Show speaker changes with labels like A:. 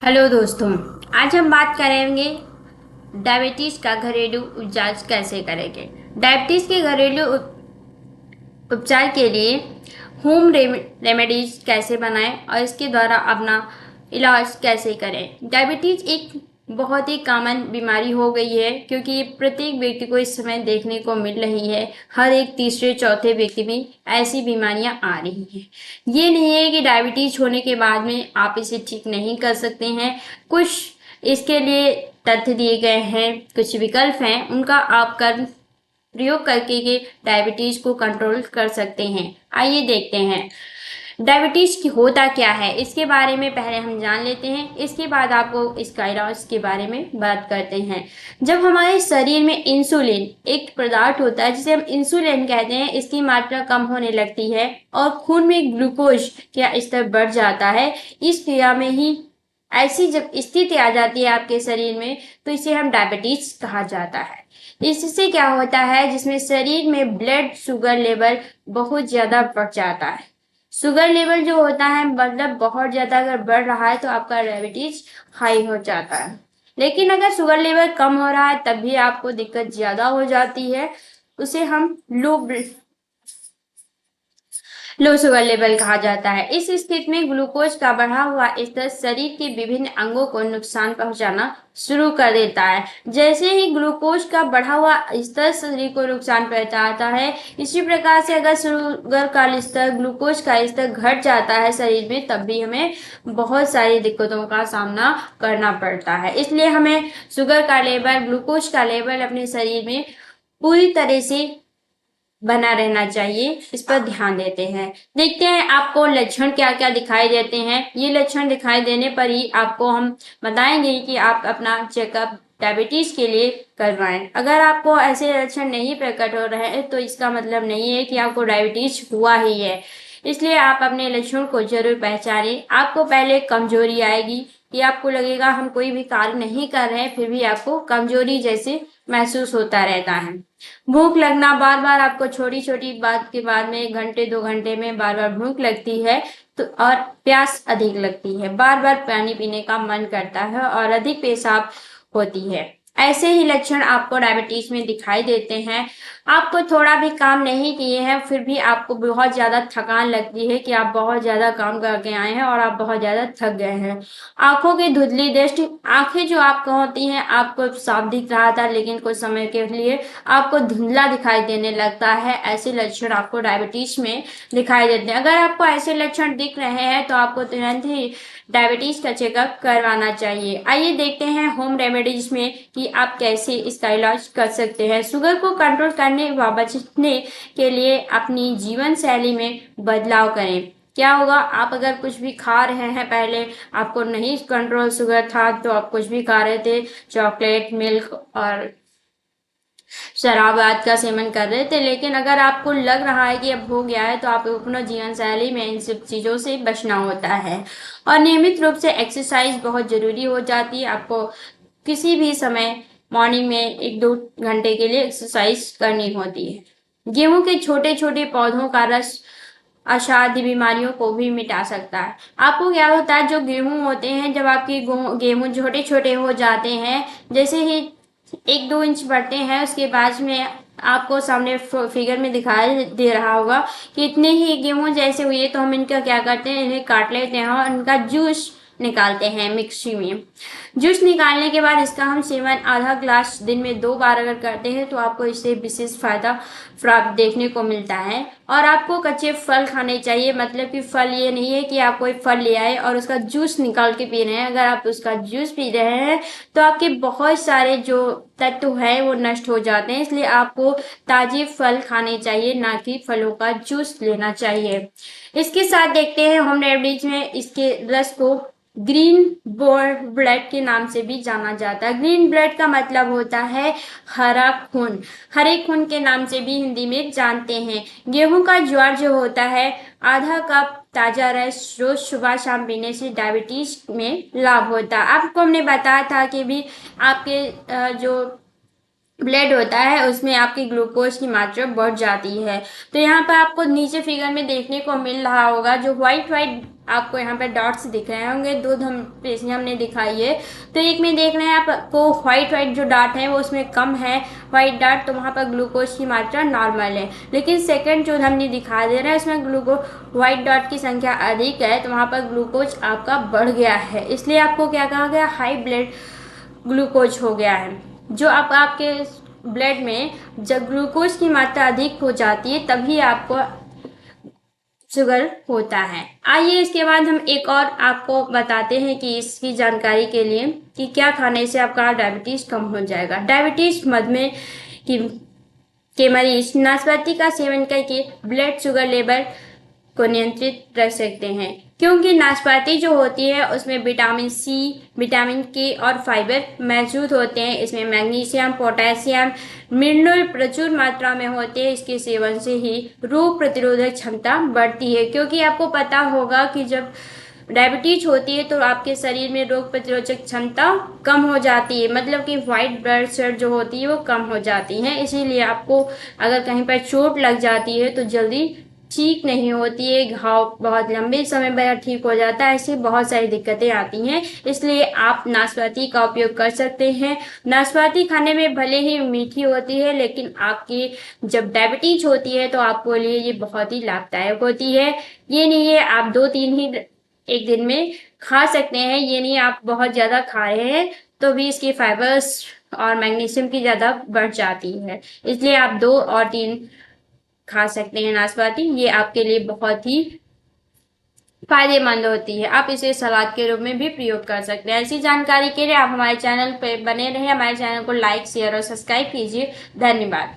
A: Hello दोस्तों। आज हम बात करेंगे डायबिटीज़ का घरेलू उपचार कैसे करेंगे। डायबिटीज़ के घरेलू उपचार के लिए होम रेमेडीज कैसे बनाएं और इसके द्वारा अपना इलाज कैसे करें। डायबिटीज़ एक बहुत ही कॉमन बीमारी हो गई है क्योंकि ये प्रत्येक व्यक्ति को इस समय देखने को मिल रही है। हर एक तीसरे चौथे व्यक्ति में ऐसी बीमारियां आ रही हैं। ये नहीं है कि डायबिटीज़ होने के बाद में आप इसे ठीक नहीं कर सकते हैं। कुछ इसके लिए तथ्य दिए गए हैं, कुछ विकल्प हैं, उनका आप कर प्रयोग करके के डायबिटीज को कंट्रोल कर सकते हैं। आइए देखते हैं डायबिटीज की होता क्या है, इसके बारे में पहले हम जान लेते हैं। इसके बाद आपको इसका इलाज के बारे में बात करते हैं। जब हमारे शरीर में इंसुलिन एक पदार्थ होता है जिसे हम इंसुलिन कहते हैं, इसकी मात्रा कम होने लगती है और खून में ग्लूकोज का स्तर बढ़ जाता है। इस क्रिया में ही ऐसी जब स्थिति आ जाती है आपके शरीर में तो इसे हम डायबिटीज कहा जाता है। इससे क्या होता है, जिसमें शरीर में ब्लड शुगर लेवल बहुत ज्यादा बढ़ जाता है। शुगर लेवल जो होता है मतलब बहुत ज्यादा अगर बढ़ रहा है तो आपका डायबिटीज हाई हो जाता है। लेकिन अगर शुगर लेवल कम हो रहा है तब भी आपको दिक्कत ज्यादा हो जाती है। उसे हम लो शुगर लेवल कहा जाता है। इस स्थिति में ग्लूकोज का बढ़ा हुआ स्तर शरीर के विभिन्न अंगों को नुकसान पहुंचाना शुरू कर देता है। जैसे ही ग्लूकोज का बढ़ा हुआ स्तर शरीर को नुकसान पहुंचाता है, इसी प्रकार से अगर शुगर का स्तर ग्लूकोज का स्तर घट जाता है शरीर में तब भी हमें बहुत सारी दिक्कतों का सामना करना पड़ता है। इसलिए हमें शुगर का लेवल, ग्लूकोज का लेवल अपने शरीर में पूरी तरह से बना रहना चाहिए। इस पर ध्यान देते हैं। देखते हैं आपको लक्षण क्या क्या दिखाई देते हैं। ये लक्षण दिखाई देने पर ही आपको हम बताएंगे कि आप अपना चेकअप डायबिटीज के लिए करवाएं। अगर आपको ऐसे लक्षण नहीं प्रकट हो रहे हैं तो इसका मतलब नहीं है कि आपको डायबिटीज हुआ ही है। इसलिए आप अपने लक्षण को जरूर पहचानें। आपको पहले कमजोरी आएगी कि आपको लगेगा हम कोई भी कार्य नहीं कर रहे हैं फिर भी आपको कमजोरी जैसे महसूस होता रहता है। भूख लगना, बार बार आपको छोटी छोटी बात के बाद में 1 घंटे 2 घंटे में बार बार भूख लगती है तो और प्यास अधिक लगती है, बार बार पानी पीने का मन करता है और अधिक पेशाब होती है। ऐसे ही लक्षण आपको डायबिटीज में दिखाई देते हैं। आपको थोड़ा भी काम नहीं किए हैं फिर भी आपको बहुत ज्यादा थकान लगती है कि आप बहुत ज्यादा काम करके आए हैं और आप बहुत ज्यादा थक गए हैं। आंखों की धुंधली दृष्टि, आंखें जो आपको होती हैं आपको साफ दिख रहा था लेकिन कुछ समय के लिए आपको धुंधला दिखाई देने लगता है। ऐसे लक्षण आपको डायबिटीज में दिखाई देते हैं। अगर आपको ऐसे लक्षण दिख रहे हैं तो आपको तुरंत ही डायबिटीज का चेकअप करवाना चाहिए। आइए देखते हैं होम रेमेडीज में कि आप कैसे इसका इलाज कर सकते हैं। शुगर को कंट्रोल करने व बचने के लिए अपनी जीवन शैली में बदलाव करें। क्या होगा, आप अगर कुछ भी खा रहे हैं, पहले आपको नहीं कंट्रोल शुगर था तो आप कुछ भी खा रहे थे, चॉकलेट, मिल्क और शराब आदि का सेवन कर रहे थे, लेकिन अगर आपको लग रहा है कि अब हो गया है तो आप अपना जीवन शैली में इन सब चीज़ों से बचना होता है। और नियमित रूप से एक्सरसाइज बहुत जरूरी हो जाती है। आपको किसी भी समय मॉर्निंग में 1-2 घंटे के लिए एक्सरसाइज करनी होती है। गेहूं के छोटे छोटे पौधों का रस असाध्य बीमारियों को भी मिटा सकता है। आपको क्या होता है, जो गेहूं होते हैं जब आपके गेहूं छोटे छोटे हो जाते हैं, जैसे ही 1-2 इंच बढ़ते हैं उसके बाद में आपको सामने फिगर में दिखाई दे रहा होगा कि इतने ही गेहूं जैसे हुए तो हम इनका क्या करते हैं, इन्हें काट लेते हैं और इनका जूस निकालते हैं मिक्सी में। जूस निकालने के बाद इसका हम सेवन आधा ग्लास दिन में 2 बार अगर करते हैं तो आपको इससे विशेष फायदा प्राप्त देखने को मिलता है। और आपको कच्चे फल खाने चाहिए, मतलब कि फल ये नहीं है कि आप कोई फल ले आए और उसका जूस निकाल के पी रहे हैं। अगर आप उसका जूस पी रहे हैं तो आपके बहुत सारे जो तत्व है वो नष्ट हो जाते हैं। इसलिए आपको ताजे फल खाने चाहिए, ना कि फलों का जूस लेना चाहिए। इसके साथ देखते हैं होम रेमेडीज में इसके रस को ग्रीन ब्लड के नाम से भी जाना जाता है। ग्रीन ब्लड का मतलब होता है हरा खून, हरे खून के नाम से भी हिंदी में जानते हैं। गेहूं का ज्वार जो होता है, आधा कप ताजा रस रोज सुबह शाम पीने से डायबिटीज में लाभ होता है। आपको हमने बताया था कि भी आपके जो ब्लड होता है उसमें आपकी ग्लूकोज की मात्रा बढ़ जाती है। तो यहाँ पर आपको नीचे फिगर में देखने को मिल रहा होगा जो व्हाइट व्हाइट आपको यहाँ पर डॉट्स दिख रहे होंगे, दो हम पेशेंट हमने दिखाई है। तो एक में देख रहे हैं आपको व्हाइट व्हाइट जो डाट है वो उसमें कम है व्हाइट डाट, तो वहाँ पर ग्लूकोज की मात्रा नॉर्मल है। लेकिन सेकंड जो हमने दिखा दे रहा है उसमें व्हाइट डॉट की संख्या अधिक है, तो वहाँ पर ग्लूकोज आपका बढ़ गया है, इसलिए आपको क्या कहा गया, हाई ब्लड ग्लूकोज हो गया है। जो आप आपके ब्लड में जब ग्लूकोज की मात्रा अधिक हो जाती है तभी आपको शुगर होता है। आइए इसके बाद हम एक और आपको बताते हैं कि इसकी जानकारी के लिए कि क्या खाने से आपका डायबिटीज कम हो जाएगा। डायबिटीज मधुमेह की के मरीज नाशपाती का सेवन करके ब्लड शुगर लेवल को नियंत्रित रख सकते हैं, क्योंकि नाशपाती जो होती है उसमें विटामिन सी, विटामिन के और फाइबर मौजूद होते हैं। इसमें मैग्नीशियम, पोटेशियम, मिनरल प्रचुर मात्रा में होते हैं। इसके सेवन से ही रोग प्रतिरोधक क्षमता बढ़ती है, क्योंकि आपको पता होगा कि जब डायबिटीज होती है तो आपके शरीर में रोग प्रतिरोधक क्षमता कम हो जाती है, मतलब कि व्हाइट ब्लड सेल जो होती है वो कम हो जाती है। इसीलिए आपको अगर कहीं पर चोट लग जाती है तो जल्दी ठीक नहीं होती है, घाव बहुत लंबे समय बाद ठीक हो जाता है, ऐसी बहुत सारी दिक्कतें आती हैं। इसलिए आप नाशपाती का उपयोग कर सकते हैं। नाशपाती खाने में भले ही मीठी होती है, लेकिन आपकी जब डायबिटीज होती है तो आपके लिए ये बहुत ही लाभदायक होती है। ये नहीं है आप 2-3 ही एक दिन में खा सकते हैं, ये नहीं आप बहुत ज़्यादा खा रहे हैं तो भी इसकी फाइबर्स और मैग्नीशियम की ज़्यादा बढ़ जाती है। इसलिए आप 2 और 3 खा सकते हैं नाशपाती, ये आपके लिए बहुत ही फायदेमंद होती है। आप इसे सलाद के रूप में भी प्रयोग कर सकते हैं। ऐसी जानकारी के लिए आप हमारे चैनल पर बने रहें, हमारे चैनल को लाइक, शेयर और सब्सक्राइब कीजिए। धन्यवाद।